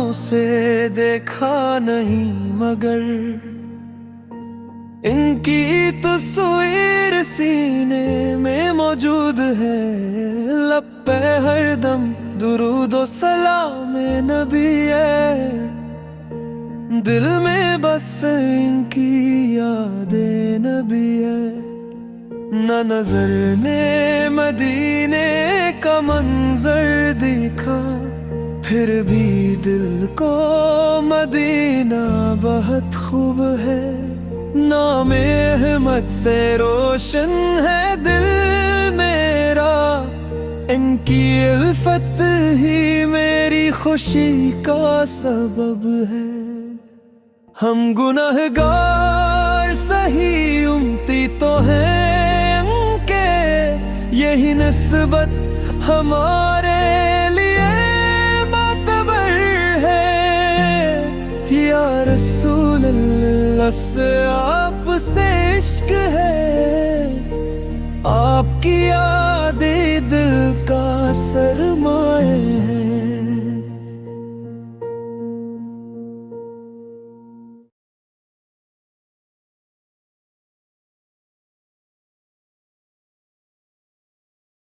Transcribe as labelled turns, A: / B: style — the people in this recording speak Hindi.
A: आँखों से देखा नहीं, मगर इनकी तस्वीर सीने में मौजूद है। लब पे हरदम दुरूद सलाम नबी है, दिल में बस इनकी यादें नबी है। न नजर ने मदीने का मंजर देखा, फिर भी दिल को मदीना बहुत खूब है। नाम अहमद से रोशन है दिल मेरा, इनकी उल्फत ही मेरी खुशी का सबब है। हम गुनहगार सही उम्मती तो हैं उनके, यही निस्बत हमारे लिए मातबर है। या रसूल अल्लाह